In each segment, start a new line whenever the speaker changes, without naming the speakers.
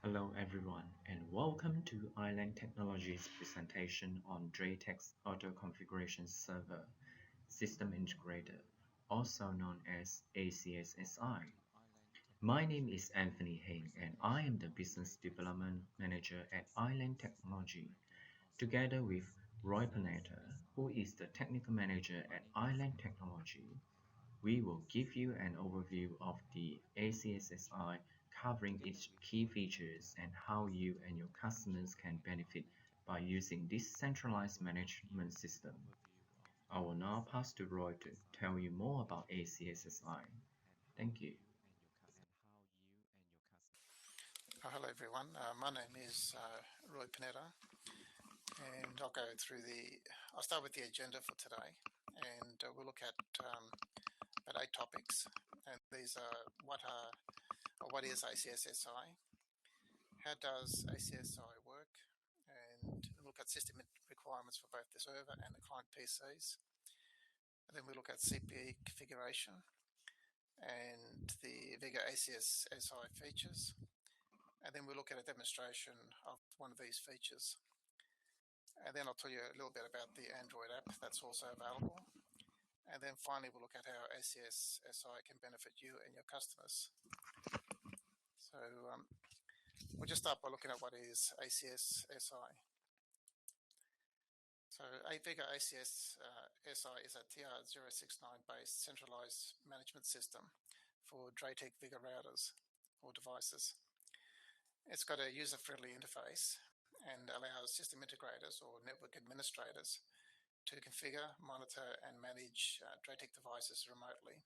Hello everyone, and welcome to Island Technology's presentation on DrayTek's Auto Configuration Server System Integrator, also known as ACS SI. My name is Anthony Heng, and I am the Business Development Manager at Island Technology, together with Roy Panetta, who is the Technical Manager at Island Technology. We will give you an overview of the ACS SI, covering its key features and how you and your customers can benefit by using this centralized management system. I will now pass to Roy to tell you more about ACS SI. Thank you.
Hello everyone, my name is Roy Panetta, and I'll start with the agenda for today, and we'll look at about 8 topics, and these are what is ACS SI, how does ACS SI work, and look at system requirements for both the server and the client PCs. And then we look at CPE configuration and the Vigor ACS SI features. And then we'll look at a demonstration of one of these features. And then I'll tell you a little bit about the Android app that's also available. And then finally, we'll look at how ACS SI can benefit you and your customers. So we'll just start by looking at what is ACS SI. So Vigor ACS SI is a TR069 based centralized management system for DrayTek VigorACS or devices. It's got a user-friendly interface and allows system integrators or network administrators to configure, monitor, and manage DrayTek devices remotely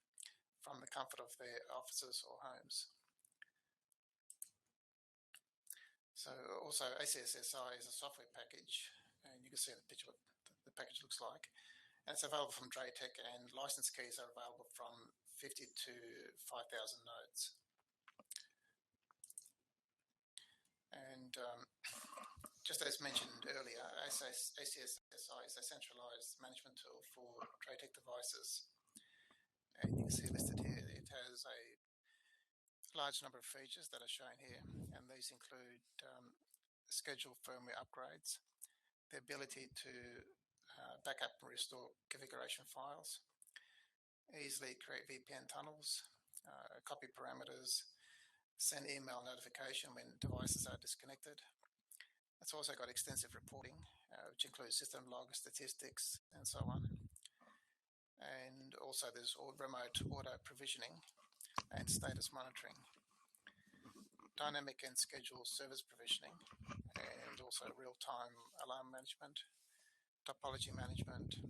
from the comfort of their offices or homes. So also ACS SI is a software package, and you can see the picture what the package looks like. And it's available from DrayTek, and license keys are available from 50 to 5,000 nodes. And just as mentioned earlier, ACS SI is a centralized management tool for DrayTek devices. And you can see listed here, it has a large number of features that are shown here. And these include scheduled firmware upgrades, the ability to back up and restore configuration files, easily create VPN tunnels, copy parameters, send email notification when devices are disconnected. It's also got extensive reporting, which includes system log statistics and so on. And also there's remote auto provisioning and status monitoring, dynamic and scheduled service provisioning, and also real-time alarm management, topology management,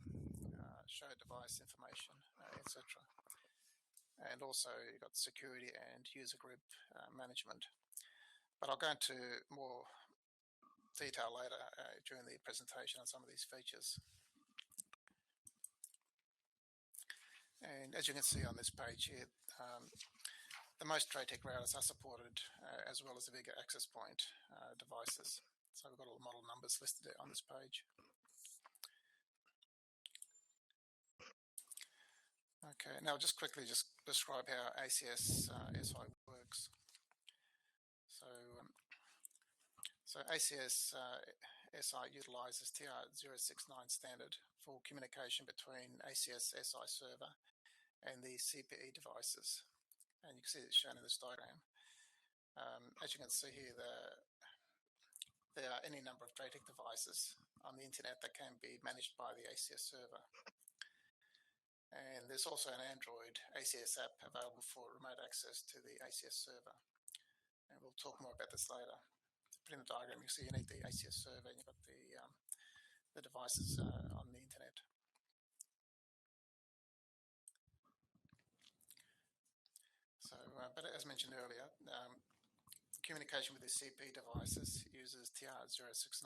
show device information, etc. And also you've got security and user group management. But I'll go into more detail later during the presentation on some of these features. And as you can see on this page here, the most DrayTek routers are supported as well as the Vigor access point devices. So we've got all the model numbers listed on this page. Okay, now just quickly describe how ACS SI works. So ACS SI utilizes TR069 standard for communication between ACS SI server and the CPE devices. And you can see it's shown in this diagram. As you can see here, there are any number of DrayTek devices on the internet that can be managed by the ACS server. And there's also an Android ACS app available for remote access to the ACS server. And we'll talk more about this later. Put in the diagram, you see you need the ACS server and you've got the devices on the internet. So, but as mentioned earlier, communication with the CPE devices uses TR069.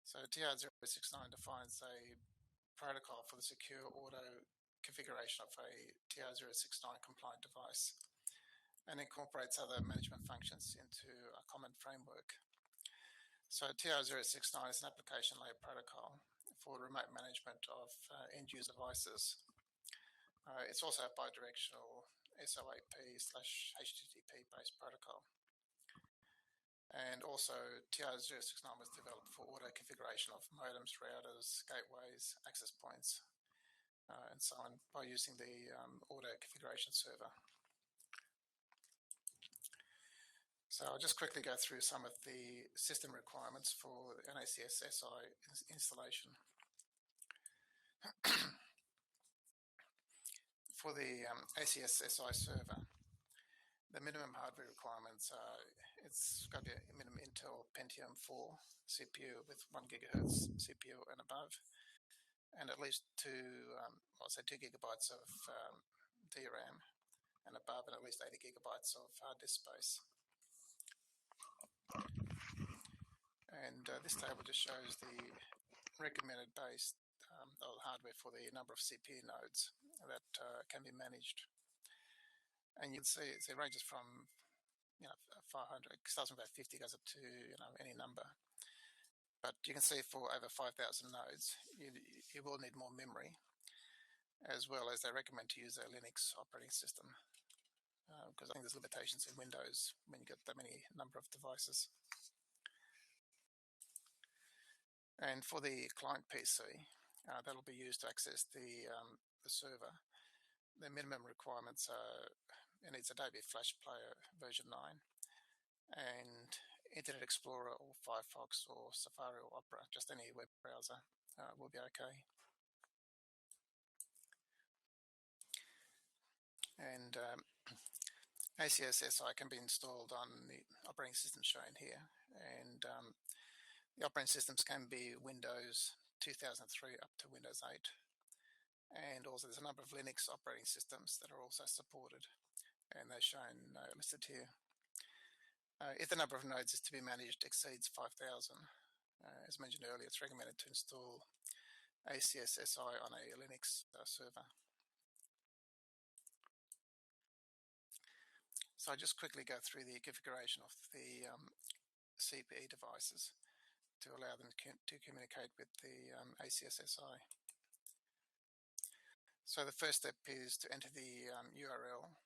So TR069 defines a protocol for the secure auto configuration of a TR069 compliant device and incorporates other management functions into a common framework. So TR069 is an application layer protocol for remote management of end user devices. It's also a bidirectional SOAP/HTTP based protocol. And also TR069 was developed for auto configuration of modems, routers, gateways, access points, and so on by using the auto configuration server. So I'll just quickly go through some of the system requirements for an ACS SI installation. For the ACS SI server, the minimum hardware requirements are it's got to be a minimum Intel Pentium 4 CPU with 1 gigahertz CPU and above, and at least 2 gigabytes of DRAM and above, and at least 80 gigabytes of hard disk space. And this table just shows the recommended base of hardware for the number of CPU nodes that can be managed. And you can see it ranges from 500, starts from about 50, goes up to any number. But you can see for over 5,000 nodes, you will need more memory, as well as they recommend to use a Linux operating system, because I think there's limitations in Windows when you get that many number of devices. And for the client PC, that'll be used to access the server. The minimum requirements are it needs Adobe Flash Player version 9 and Internet Explorer or Firefox or Safari or Opera, just any web browser will be okay. And ACS SI can be installed on the operating system shown here, and the operating systems can be Windows 2003 up to Windows 8, and also there's a number of Linux operating systems that are also supported, and they're shown listed here. If the number of nodes is to be managed exceeds 5,000, as mentioned earlier, it's recommended to install ACS SI on a Linux server. So I'll just quickly go through the configuration of the CPE devices to allow them to communicate with the ACS SI. So the first step is to enter the URL,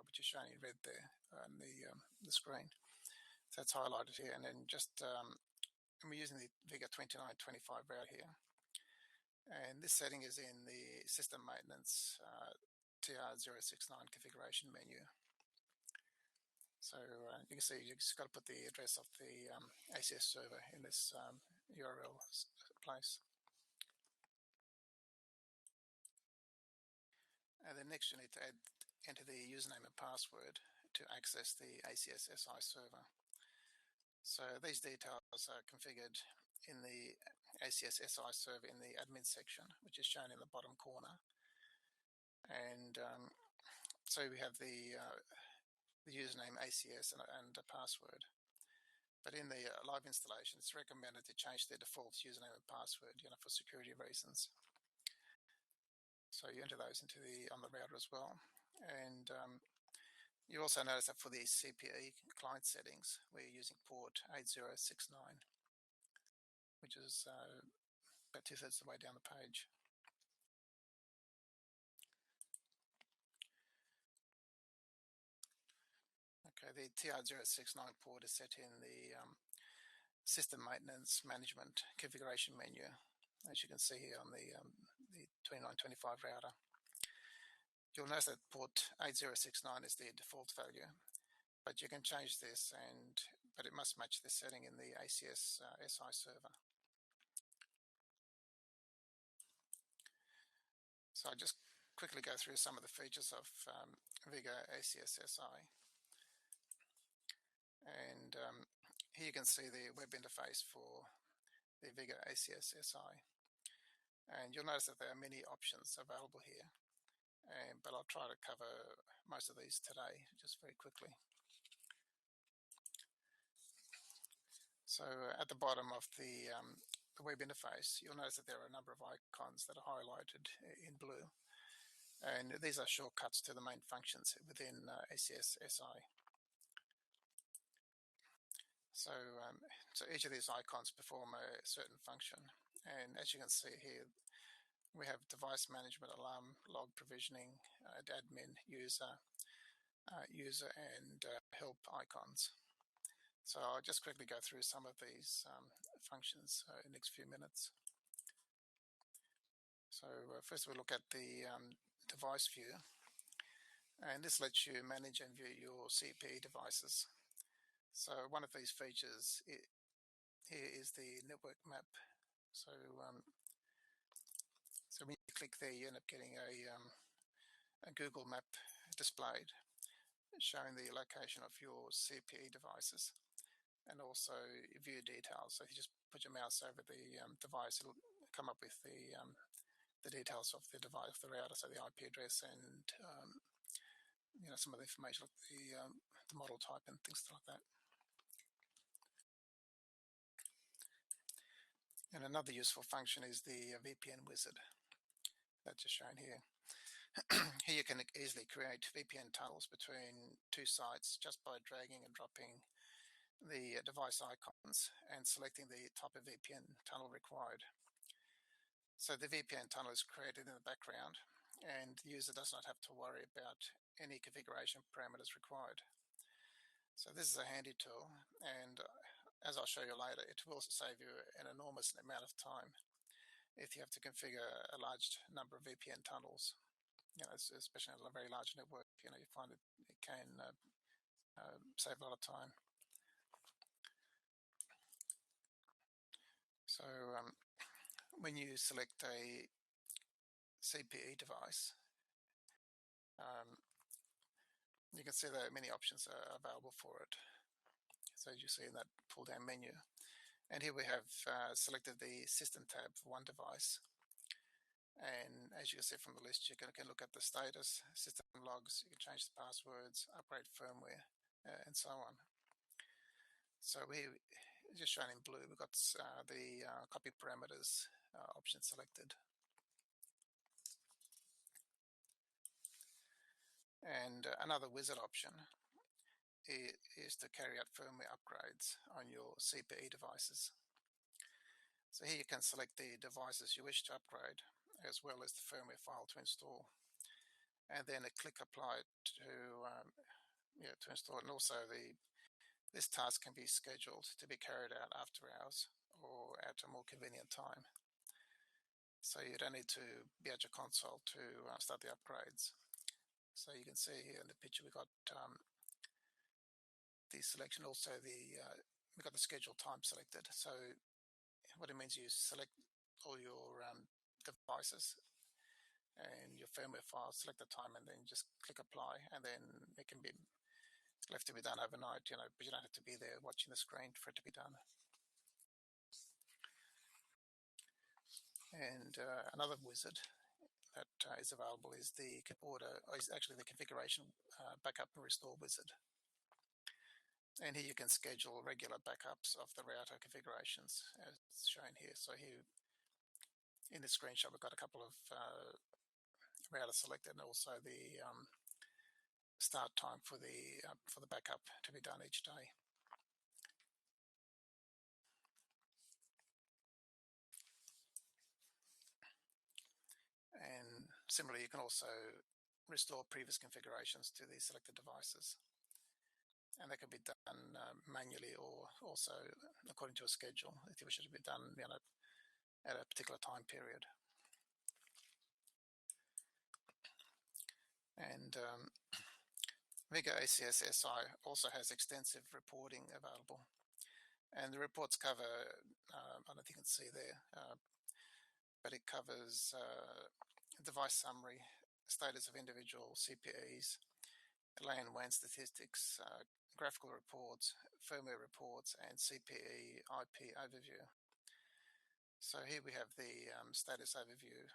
which is shown in red there on the screen. So that's highlighted here, and then just and we're using the Vigor 2925 router here. And this setting is in the System Maintenance TR069 configuration menu. So you can see you just got to put the address of the ACS server in this URL place. And then next you need to enter the username and password to access the ACS SI server. So these details are configured in the ACS SI server in the admin section, which is shown in the bottom corner. And so we have the username ACS and a password. But in the live installation, it's recommended to change the default username and password, for security reasons. So you enter those into on the router as well. And you also notice that for the CPE client settings, we're using port 8069, which is about 2/3 of the way down the page. Okay, the TR069 port is set in the System Maintenance Management configuration menu, as you can see here on the 2925 router. You'll notice that port 8069 is the default value, but you can change this, but it must match this setting in the ACS SI server. So I'll just quickly go through some of the features of Vigor ACS SI. And here you can see the web interface for the Vigor ACS SI. And you'll notice that there are many options available here, but I'll try to cover most of these today, just very quickly. So at the bottom of the web interface, you'll notice that there are a number of icons that are highlighted in blue. And these are shortcuts to the main functions within ACS SI. So each of these icons perform a certain function. And as you can see here, we have device management, alarm, log provisioning, admin, user, and help icons. So I'll just quickly go through some of these functions in the next few minutes. So first we'll look at the device view, and this lets you manage and view your CPE devices. So one of these features here is the network map. So so when you click there, you end up getting a Google map displayed showing the location of your CPE devices and also view details. So if you just put your mouse over the device, it'll come up with the details of the device, the router, so the IP address, and some of the information like the model type and things like that. And another useful function is the VPN wizard that's just shown here. Here you can easily create VPN tunnels between two sites just by dragging and dropping the device icons and selecting the type of VPN tunnel required. So the VPN tunnel is created in the background and the user does not have to worry about any configuration parameters required. So this is a handy tool, and as I'll show you later, it will save you an enormous amount of time if you have to configure a large number of VPN tunnels. Especially on a very large network, you find it can save a lot of time. So when you select a CPE device, you can see that many options are available for it. So as you see in that pull-down menu, and here we have selected the System tab for one device. And as you can see from the list, you can look at the status, system logs, you can change the passwords, upgrade firmware, and so on. So we just shown in blue, we've got the copy parameters option selected. And another wizard option is to carry out firmware upgrades on your CPE devices. So here you can select the devices you wish to upgrade, as well as the firmware file to install, and then click apply to install it. And also this task can be scheduled to be carried out after hours or at a more convenient time. So you don't need to be at your console to start the upgrades. So you can see here in the picture we've got the selection, also we've got the scheduled time selected. So what it means, you select all your devices and your firmware file, select the time, and then just click apply, and then it can be left to be done overnight, but you don't have to be there watching the screen for it to be done. And another wizard that is available is actually the configuration backup and restore wizard. And here you can schedule regular backups of the router configurations as shown here. So here in the screenshot, we've got a couple of routers selected, and also the start time for the backup to be done each day. And similarly, you can also restore previous configurations to the selected devices, and that can be done manually or also according to a schedule if you wish it to be done at a particular time period. And Vigor ACS SI also has extensive reporting available, and the reports cover, I don't think you can see there, but it covers device summary, status of individual CPEs, LAN WAN statistics, graphical reports, firmware reports, and CPE IP overview. So here we have the status overview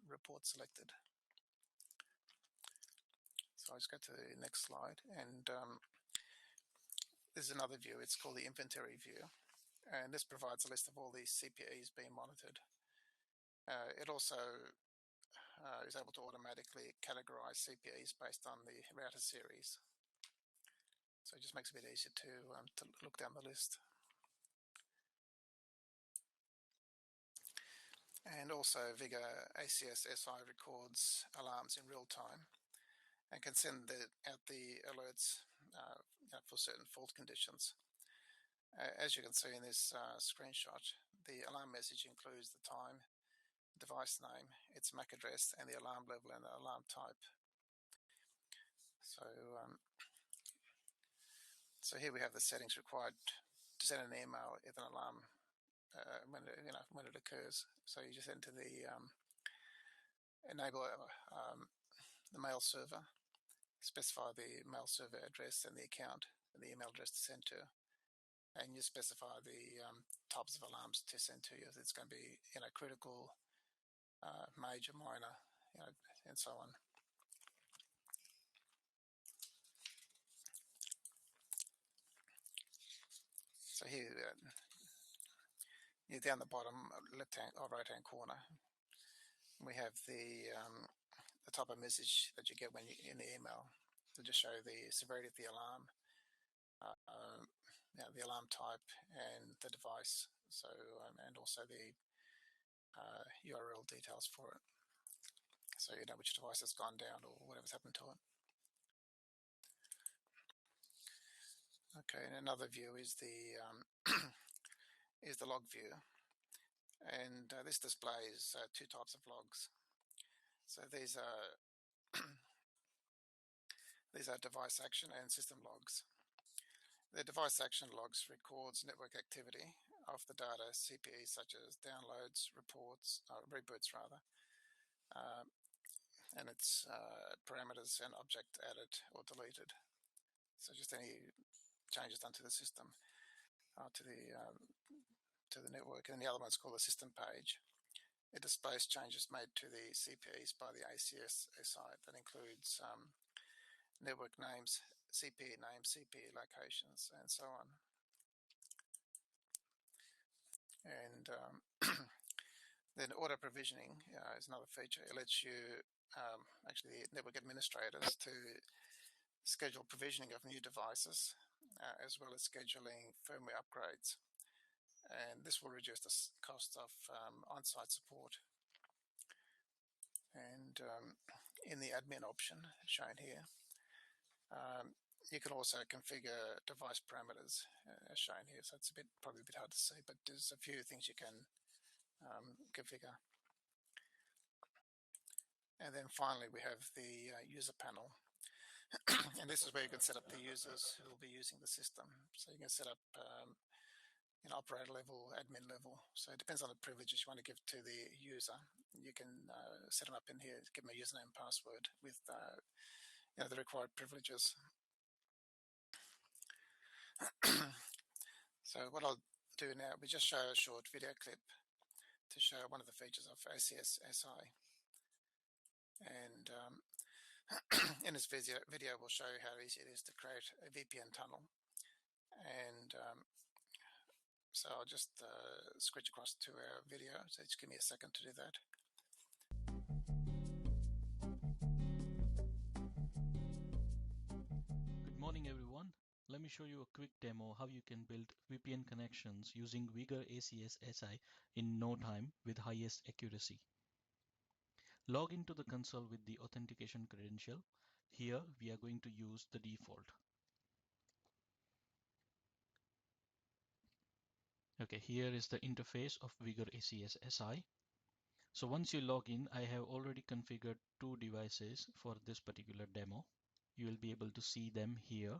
report selected. So I'll just go to the next slide, and this is another view. It's called the inventory view, and this provides a list of all these CPEs being monitored. It also is able to automatically categorize CPEs based on the router series. So it just makes it a bit easier to look down the list. And also Vigor ACS SI records alarms in real time and can send out the alerts for certain fault conditions. As you can see in this screenshot, the alarm message includes the time, device name, its MAC address, and the alarm level and the alarm type. So here we have the settings required to send an email if an alarm when it occurs. So you just enter the enable the mail server, specify the mail server address and the account and the email address to send to, and you specify the types of alarms to send to you. It's going to be critical, major, minor, and so on. So here, down the bottom left-hand or right-hand corner, we have the type of message that you get when you in the email. It'll just show the severity of the alarm, the alarm type, and the device. So and also the URL details for it, so you know which device has gone down or whatever's happened to it. Okay, and another view is the is the log view, and this displays two types of logs. So these are device action and system logs. The device action logs records network activity of the data CPE, such as downloads, reboots rather, and its parameters and object added or deleted. So just any changes done to the system, to the network. And the other one's called the system page. It displays changes made to the CPEs by the ACS SI. That includes network names, CPE names, CPE locations, and so on. And then auto provisioning is another feature. It lets you, actually, the network administrators to schedule provisioning of new devices, as well as scheduling firmware upgrades. And this will reduce the cost of on-site support. And in the admin option shown here, you can also configure device parameters as shown here. So it's probably a bit hard to see, but there's a few things you can configure. And then finally, we have the user panel. And this is where you can set up the users who will be using the system. So you can set up operator level, admin level. So it depends on the privileges you want to give to the user. You can set them up in here, give them a username and password with the required privileges. So what I'll do now, we just show a short video clip to show one of the features of ACS SI. And in this video, we'll show you how easy it is to create a VPN tunnel. And so I'll just switch across to our video. So just give me a second to do that.
Good morning, everyone. Let me show you a quick demo how you can build VPN connections using Vigor ACS SI in no time with highest accuracy. Log into the console with the authentication credential. Here we are going to use the default. Okay, here is the interface of Vigor ACS SI. So once you log in, I have already configured two devices for this particular demo. You will be able to see them here.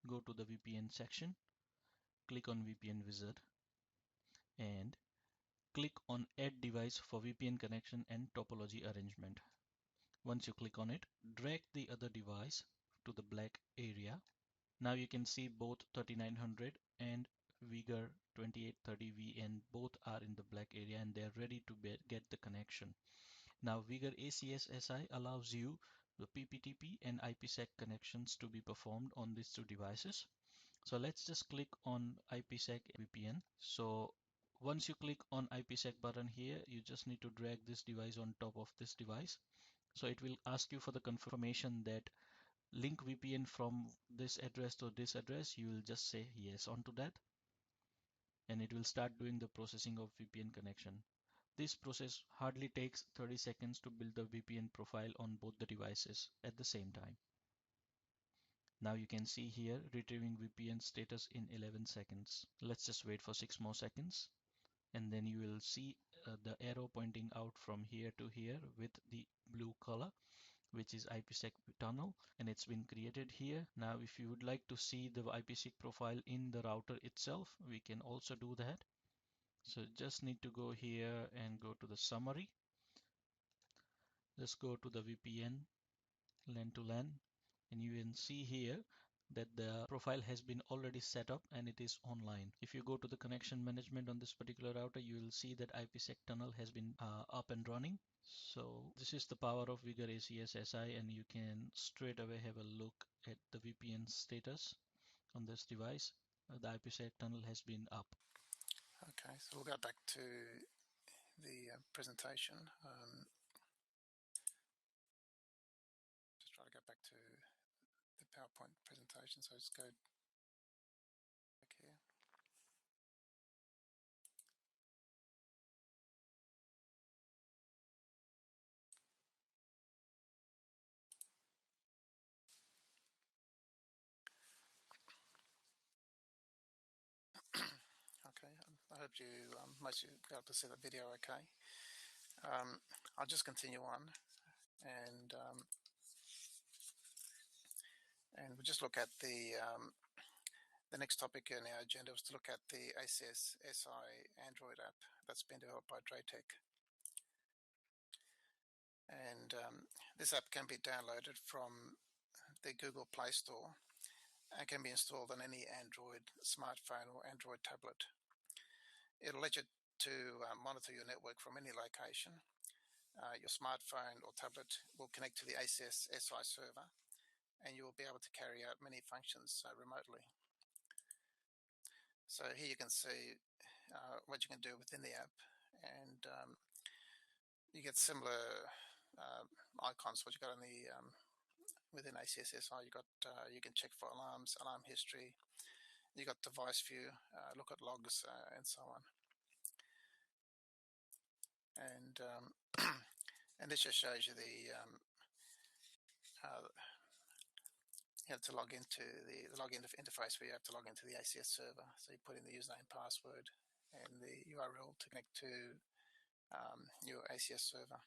Go to the VPN section, click on VPN Wizard, and click on Add Device for VPN connection and topology arrangement. Once you click on it, drag the other device to the black area. Now you can see both 3900 and Vigor 2830V, and both are in the black area and they are ready to get the connection. Now Vigor ACS SI allows you the PPTP and IPsec connections to be performed on these two devices. So let's just click on IPsec VPN. So once you click on IPsec button here, you just need to drag this device on top of this device. So it will ask you for the confirmation that link VPN from this address to this address. You will just say yes onto that, and it will start doing the processing of VPN connection. This process hardly takes 30 seconds to build the VPN profile on both the devices at the same time. Now you can see here retrieving VPN status in 11 seconds. Let's just wait for 6 more seconds, and then you will see the arrow pointing out from here to here with the blue color, which is IPsec tunnel, and it's been created here. Now if you would like to see the IPsec profile in the router itself, we can also do that. So just need to go here and go to the summary. Just go to the VPN LAN to LAN, and you can see here that the profile has been already set up and it is online. If you go to the connection management on this particular router, you will see that IPsec tunnel has been up and running. So this is the power of Vigor ACS SI, and you can straight away have a look at the VPN status on this device. The IPsec tunnel has been up.
Okay, so we'll go back to the presentation. Just try to go back to the PowerPoint presentation. So just go back here. Okay, I hope you most of you be able to see the video okay. I'll just continue on, and we'll just look at the next topic in our agenda was to look at the ACS SI Android app that's been developed by DrayTek. And this app can be downloaded from the Google Play Store and can be installed on any Android smartphone or Android tablet. It'll let you to monitor your network from any location. Your smartphone or tablet will connect to the ACS SI server, and you will be able to carry out many functions remotely. So here you can see what you can do within the app, and you get similar icons what you got on the within ACS SI. You got you can check for alarms, alarm history. You got device view, look at logs, and so on. And and this just shows you the you have to log into the login interface where you have to log into the ACS server. So you put in the username, password, and the URL to connect to your ACS server.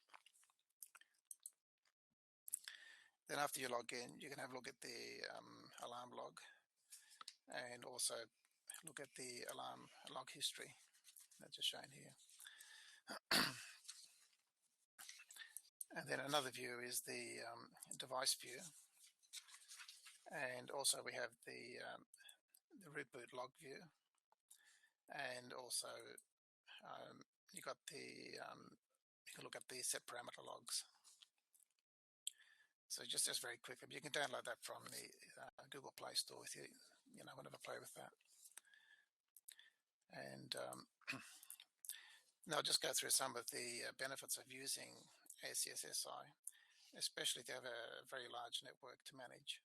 Then after you log in, you can have a look at the alarm log, and also look at the alarm log history that's just shown here. And then another view is the device view, and also we have the reboot log view, and also you got the you can look at the set parameter logs. So just very quickly, you can download that from the Google Play Store if you want to play with that. And now I'll just go through some of the benefits of using ACS SI, especially if you have a very large network to manage.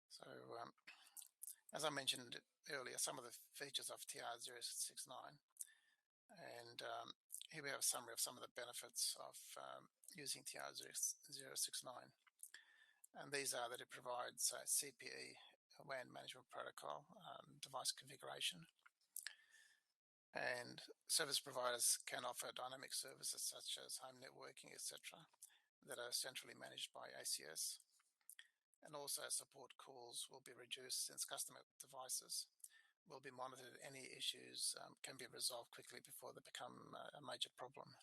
So as I mentioned earlier, some of the features of TR069, and here we have a summary of some of the benefits of using TR069. And these are that it provides CPE WAN management protocol, device configuration, and service providers can offer dynamic services such as home networking, etc., that are centrally managed by ACS. And also support calls will be reduced since customer devices will be monitored. Any issues can be resolved quickly before they become a major problem.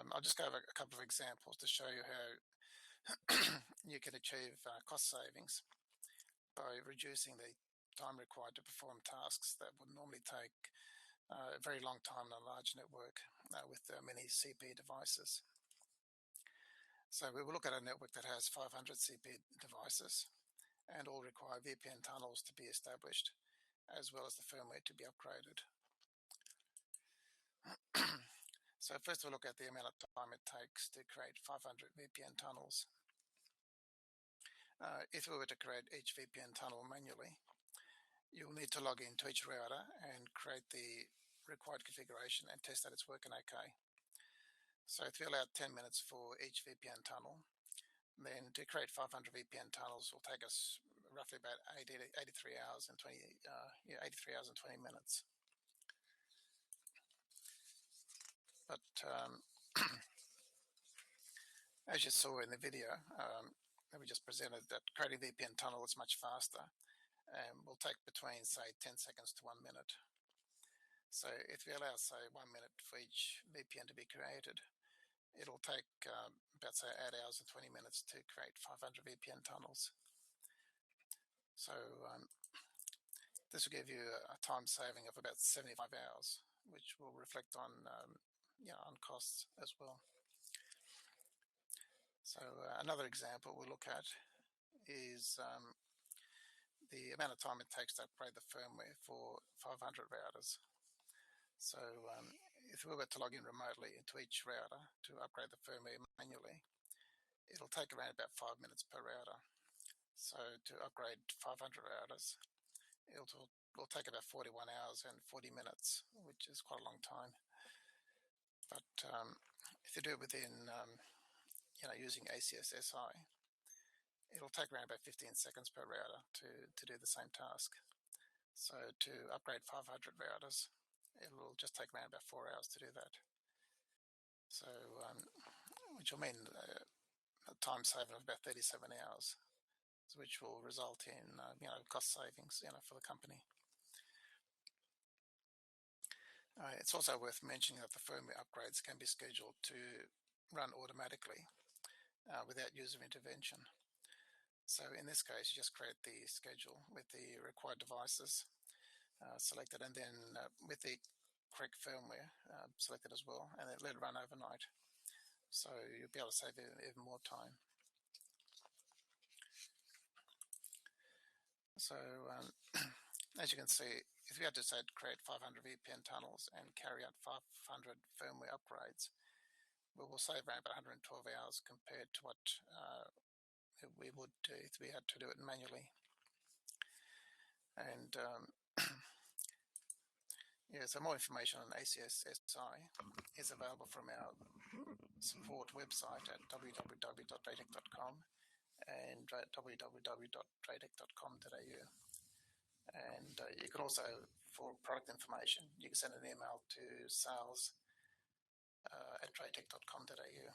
I'll just go over a couple of examples to show you how you can achieve cost savings by reducing the time required to perform tasks that would normally take a very long time on a large network with many CPE devices. So we will look at a network that has 500 CPE devices and all require VPN tunnels to be established, as well as the firmware to be upgraded. So first we'll look at the amount of time it takes to create 500 VPN tunnels. If we were to create each VPN tunnel manually, you'll need to log into each router and create the required configuration and test that it's working okay. So if we allow 10 minutes for each VPN tunnel, Then to create 500 VPN tunnels will take us roughly about 83 hours and 20 minutes. But as you saw in the video that we just presented, that creating VPN tunnel is much faster and will take between, say, 10 seconds to 1 minute. So if we allow, say, 1 minute for each VPN to be created, it'll take about, say, 8 hours and 20 minutes to create 500 VPN tunnels. So this will give you a time saving of about 75 hours, which will reflect on, on costs as well. So another example we'll look at is the amount of time it takes to upgrade the firmware for 500 routers. So if we were to log in remotely into each router to upgrade the firmware manually, it'll take around about 5 minutes per router. So to upgrade 500 routers, it'll take about 41 hours and 40 minutes, which is quite a long time. But if you do it within, using ACS SI, it'll take around about 15 seconds per router to do the same task. So to upgrade 500 routers, it'll just take around about 4 hours to do that. So, which will mean a time saving of about 37 hours, which will result in, cost savings, for the company. It's also worth mentioning that the firmware upgrades can be scheduled to run automatically without user intervention. So in this case, you just create the schedule with the required devices selected, and then with the correct firmware selected as well, and then let it run overnight. So you'll be able to save even more time. So as you can see, if we had to say create 500 VPN tunnels and carry out 500 firmware upgrades, we will save around about 112 hours compared to what we would do if we had to do it manually. And so more information on ACS SI is available from our support website at www.draytek.com and www.draytek.com.au. And you can also, for product information, you can send an email to sales@draytek.com.au.